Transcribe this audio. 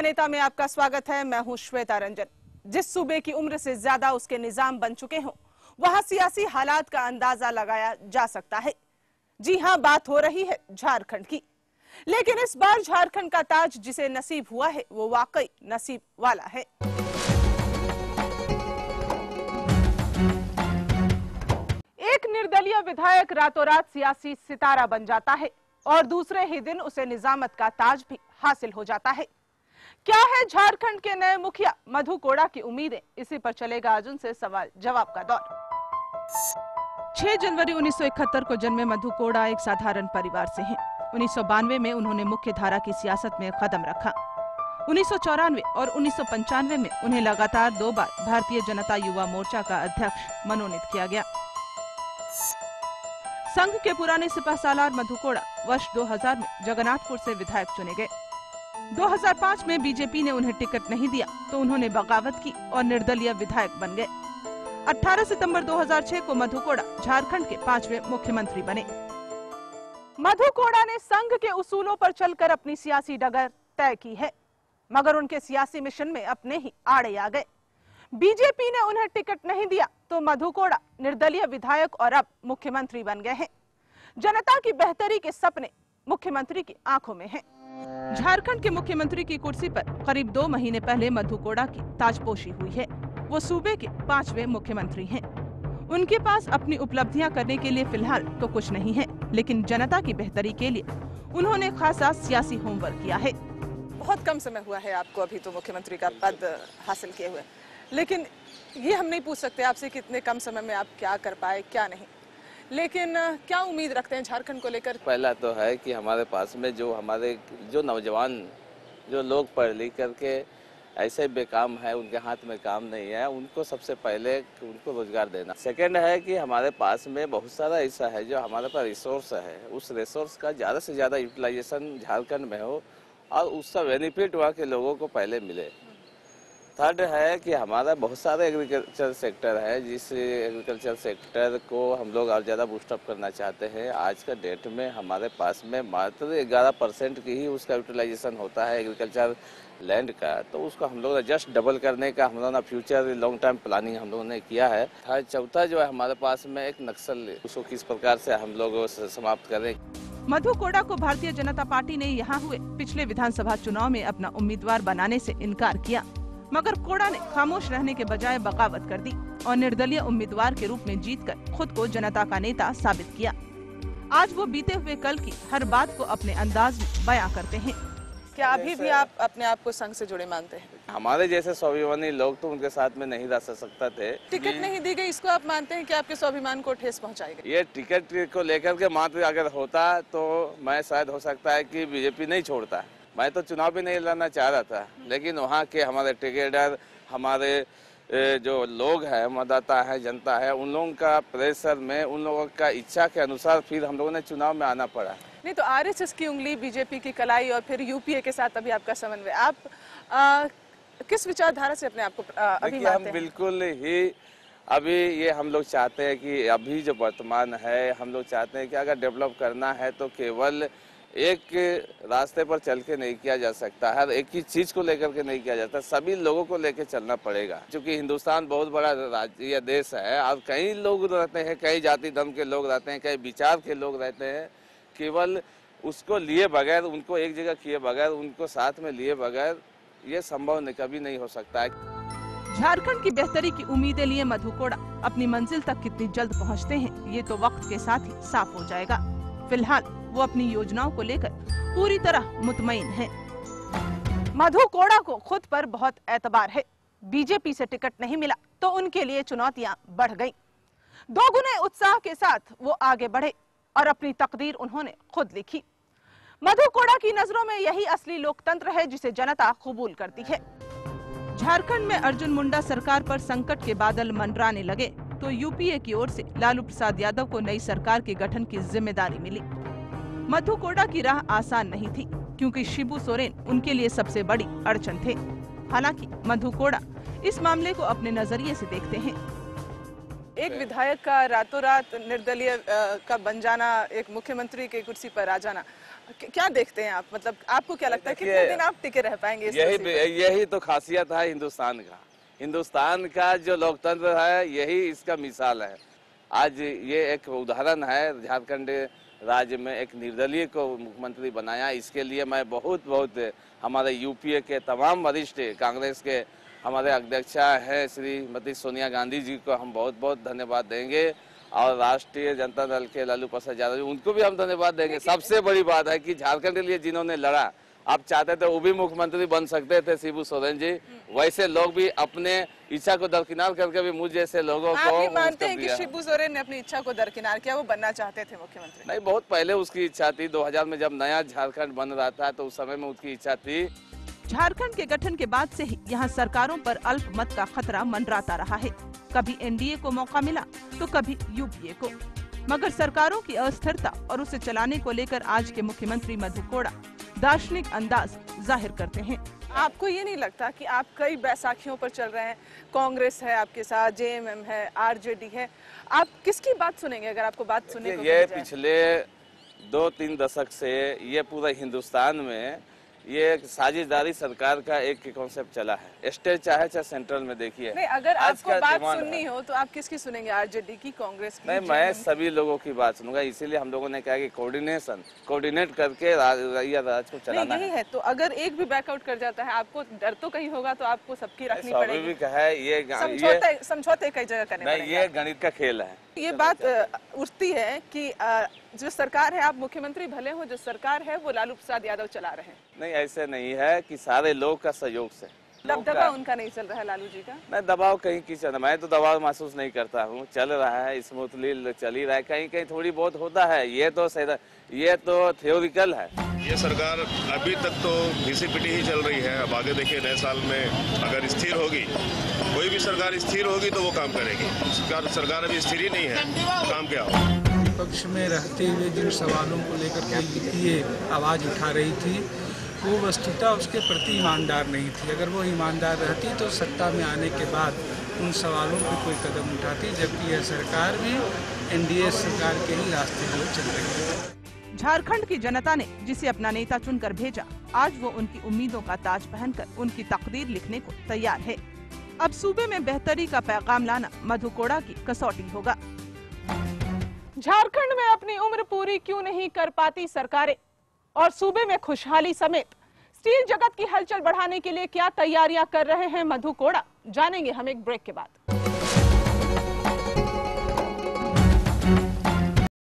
का नेता में आपका स्वागत है। मैं हूं श्वेता रंजन। जिस सूबे की उम्र से ज्यादा उसके निजाम बन चुके हों, वहां सियासी हालात का अंदाजा लगाया जा सकता है। जी हां, बात हो रही है झारखंड की। लेकिन इस बार झारखंड का ताज जिसे नसीब हुआ है वो वाकई नसीब वाला है। एक निर्दलीय विधायक रातों रात सियासी सितारा बन जाता है और दूसरे ही दिन उसे निजामत का ताज भी हासिल हो जाता है। क्या है झारखंड के नए मुखिया मधु कोड़ा की उम्मीदें? इसी पर चलेगा आज उनसे सवाल जवाब का दौर। 6 जनवरी 1971 को जन्मे मधु कोड़ा एक साधारण परिवार से हैं। 1992 में उन्होंने मुख्य धारा की सियासत में कदम रखा। 1994 और 1995 में उन्हें लगातार 2 बार भारतीय जनता युवा मोर्चा का अध्यक्ष मनोनीत किया गया। संघ के पुराने सिपहसालार मधु कोड़ा वर्ष 2000 में जगन्नाथपुर से विधायक चुने गए। 2005 में बीजेपी ने उन्हें टिकट नहीं दिया तो उन्होंने बगावत की और निर्दलीय विधायक बन गए। 18 सितंबर 2006 को मधु कोड़ा झारखंड के 5वें मुख्यमंत्री बने। मधु कोड़ा ने संघ के उसूलों पर चलकर अपनी सियासी डगर तय की है, मगर उनके सियासी मिशन में अपने ही आड़े आ गए। बीजेपी ने उन्हें टिकट नहीं दिया तो मधु कोड़ा निर्दलीय विधायक और अब मुख्यमंत्री बन गए हैं। जनता की बेहतरी के सपने मुख्यमंत्री की आंखों में हैं। झारखंड के मुख्यमंत्री की कुर्सी पर करीब 2 महीने पहले मधु कोड़ा की ताजपोशी हुई है। वो सूबे के 5वें मुख्यमंत्री हैं। उनके पास अपनी उपलब्धियां करने के लिए फिलहाल तो कुछ नहीं है, लेकिन जनता की बेहतरी के लिए उन्होंने खासा सियासी होमवर्क किया है। बहुत कम समय हुआ है आपको अभी तो मुख्यमंत्री का पद हासिल किए हुए, लेकिन ये हम नहीं पूछ सकते आपसे कि इतने कम समय में आप क्या कर पाए क्या नहीं, लेकिन क्या उम्मीद रखते हैं झारखंड को लेकर? पहला तो है कि हमारे पास में जो नौजवान जो लोग पढ़ लिख करके ऐसे बेकाम है, उनके हाथ में काम नहीं है, उनको सबसे पहले उनको रोजगार देना। सेकंड है कि हमारे पास में बहुत सारा ऐसा है जो हमारे पास रिसोर्स है, उस रिसोर्स का ज़्यादा से ज़्यादा यूटिलाइजेशन झारखंड में हो और उसका बेनिफिट वहाँ के लोगों को पहले मिले। थर्ड है कि हमारा बहुत सारा एग्रीकल्चर सेक्टर है, जिस एग्रीकल्चर सेक्टर को हम लोग और ज़्यादा बूस्टअप करना चाहते हैं। आज का डेट में हमारे पास में मात्र 11% की ही उसका यूटिलाइजेशन होता है एग्रीकल्चर लैंड का, तो उसको हम लोग जस्ट डबल करने का हम लोगों ने फ्यूचर लॉन्ग टर्म प्लानिंग हम लोगों ने किया है। चौथा जो है हमारे पास में एक नक्सल, उसको किस प्रकार से हम लोग समाप्त करें। मधु कोड़ा को भारतीय जनता पार्टी ने यहाँ हुए पिछले विधानसभा चुनाव में अपना उम्मीदवार बनाने से इनकार किया, मगर कोड़ा ने खामोश रहने के बजाय बगावत कर दी और निर्दलीय उम्मीदवार के रूप में जीतकर खुद को जनता का नेता साबित किया। आज वो बीते हुए कल की हर बात को अपने अंदाज में बयां करते हैं। क्या अभी भी आप अपने आप को संघ से जुड़े मानते हैं? हमारे जैसे स्वाभिमानी लोग तो उनके साथ में नहीं रह सकते थे। टिकट नहीं दी गई, इसको आप मानते हैं कि आपके स्वाभिमान को ठेस पहुंचाएगी? ये टिकट को लेकर के मात्र अगर होता तो मैं शायद हो सकता है कि बीजेपी नहीं छोड़ता। मैं तो चुनाव भी नहीं लड़ना चाह रहा था, लेकिन वहाँ के हमारे टिकटर, हमारे जो लोग हैं, मतदाता है, जनता है, उन लोगों का प्रेशर में, उन लोगों का इच्छा के अनुसार फिर हम लोगों ने चुनाव में आना पड़ा। नहीं तो आरएसएस की उंगली, बीजेपी की कलाई और फिर यूपीए के साथ अभी आपका समन्वय, आप किस विचारधारा से अपने आप को अभी मानते हैं? हम बिल्कुल ही अभी ये हम लोग चाहते हैं कि अभी जो वर्तमान है, हम लोग चाहते हैं कि अगर डेवलप करना है तो केवल एक रास्ते पर चल के नहीं किया जा सकता, हर एक ही चीज को लेकर के नहीं किया जाता, सभी लोगों को लेकर चलना पड़ेगा। क्योंकि हिंदुस्तान बहुत बड़ा राज्य या देश है और कई लोग रहते हैं, कई जाति धर्म के लोग रहते हैं, कई विचार के लोग रहते हैं। केवल उसको लिए बगैर, उनको एक जगह किए बगैर, उनको साथ में लिए बगैर ये संभव कभी नहीं हो सकता है। झारखंड की बेहतरी की उम्मीदें लिए मधु कोड़ा अपनी मंजिल तक कितनी जल्द पहुंचते हैं ये तो वक्त के साथ ही साफ हो जाएगा। फिलहाल वो अपनी योजनाओं को लेकर पूरी तरह मुतमईन हैं। मधु कोड़ा को खुद पर बहुत एतबार है। बीजेपी से टिकट नहीं मिला तो उनके लिए चुनौतियां बढ़ गईं। दोगुने उत्साह के साथ वो आगे बढ़े और अपनी तकदीर उन्होंने खुद लिखी। मधु कोड़ा की नजरों में यही असली लोकतंत्र है जिसे जनता कबूल करती है। झारखंड में अर्जुन मुंडा सरकार पर संकट के बादल मंडराने लगे तो यूपीए की ओर से लालू प्रसाद यादव को नई सरकार के गठन की जिम्मेदारी मिली। मधु कोड़ा की राह आसान नहीं थी क्योंकि शिबू सोरेन उनके लिए सबसे बड़ी अड़चन थे। हालांकि मधु कोड़ा इस मामले को अपने नजरिए से देखते हैं। एक विधायक का रातों रात निर्दलीय का बन जाना, एक मुख्यमंत्री की कुर्सी पर आ जाना, क्या देखते हैं आप? मतलब आपको क्या लगता है कितने दिन आप टिके रह पाएंगे इस कुर्सी पर? यही तो खासियत है हिंदुस्तान का जो लोकतंत्र है, यही इसका मिसाल है। आज ये एक उदाहरण है, झारखंड राज्य में एक निर्दलीय को मुख्यमंत्री बनाया। इसके लिए मैं बहुत हमारे यूपीए के तमाम वरिष्ठ कांग्रेस के हमारे अध्यक्षा हैं श्रीमती सोनिया गांधी जी को हम बहुत धन्यवाद देंगे, और राष्ट्रीय जनता दल के लालू प्रसाद यादव उनको भी हम धन्यवाद देंगे। सबसे बड़ी बात है कि झारखंड के लिए जिन्होंने लड़ा, आप चाहते थे वो भी मुख्यमंत्री बन सकते थे, शिबू सोरेन जी, वैसे लोग भी अपने इच्छा को दरकिनार करके भी मुझ जैसे लोगों को आप मानते हैं कि शिबू सोरेन ने अपनी इच्छा को दरकिनार किया, वो बनना चाहते थे मुख्यमंत्री? नहीं, बहुत पहले उसकी इच्छा थी। 2000 में जब नया झारखंड बन रहा था तो उस समय में उसकी इच्छा थी। झारखंड के गठन के बाद से ही यहाँ सरकारों पर अल्पमत का खतरा मंडराता रहा है। कभी एनडीए को मौका मिला तो कभी यूपीए को, मगर सरकारों की अस्थिरता और उसे चलाने को लेकर आज के मुख्यमंत्री मधु कोड़ा दार्शनिक अंदाज जाहिर करते हैं। आपको ये नहीं लगता कि आप कई बैसाखियों पर चल रहे हैं? कांग्रेस है आपके साथ, जेएमएम है, आरजेडी है, आप किसकी बात सुनेंगे अगर आपको बात सुनने को? ये पिछले 2-3 दशक से ये पूरा हिंदुस्तान में ये साझेदारी सरकार का एक कॉन्सेप्ट चला है, स्टेट चाहे सेंट्रल में। देखिए, नहीं, अगर आपको बात सुननी हो तो आप किसकी सुनेंगे? आरजेडी की, कांग्रेस की? नहीं, मैं सभी लोगों की बात सुनूंगा। इसीलिए हम लोगों ने कहा कि कोऑर्डिनेट करके राज को चलाना है। है तो अगर एक भी बैकआउट कर जाता है, आपको डर तो कहीं होगा, तो आपको सबकी रखनी पड़ेगी। स्वाभाविक है, ये समझौते कई जगह करने पड़ेंगे। ये गणित का खेल है। ये बात उठती है कि जो सरकार है, आप मुख्यमंत्री भले हो, जो सरकार है वो लालू प्रसाद यादव चला रहे हैं। नहीं, ऐसे नहीं है कि सारे लोग का सहयोग से दबदबा उनका नहीं चल रहा है, लालू जी का? मैं दबाव कहीं की चल, मैं तो दबाव महसूस नहीं करता हूँ। चल रहा है, स्मूथली चल ही रहा है। कहीं थोड़ी बहुत होता है, ये तो थ्योरिकल है। ये सरकार अभी तक तो घिसी-पिटी ही चल रही है। अब आगे देखिए, नए साल में अगर स्थिर होगी, कोई भी सरकार स्थिर होगी तो वो काम करेगी। सरकार अभी स्थिर ही नहीं है, काम क्या हो? विपक्ष में रहते हुए जिन सवालों को लेकर के ये आवाज़ उठा रही थी, वो वस्तुतः उसके प्रति ईमानदार नहीं थी। अगर वो ईमानदार रहती तो सत्ता में आने के बाद उन सवालों पर कोई कदम उठाती, जबकि यह सरकार भी एनडीए सरकार के ही रास्ते पर चल रही है। झारखंड की जनता ने जिसे अपना नेता चुनकर भेजा, आज वो उनकी उम्मीदों का ताज पहनकर उनकी तकदीर लिखने को तैयार है। अब सूबे में बेहतरी का पैगाम लाना मधु कोड़ा की कसौटी होगा। झारखंड में अपनी उम्र पूरी क्यों नहीं कर पाती सरकारें, और सूबे में खुशहाली समेत स्टील जगत की हलचल बढ़ाने के लिए क्या तैयारियां कर रहे हैं मधु कोड़ा, जानेंगे हम एक ब्रेक के बाद।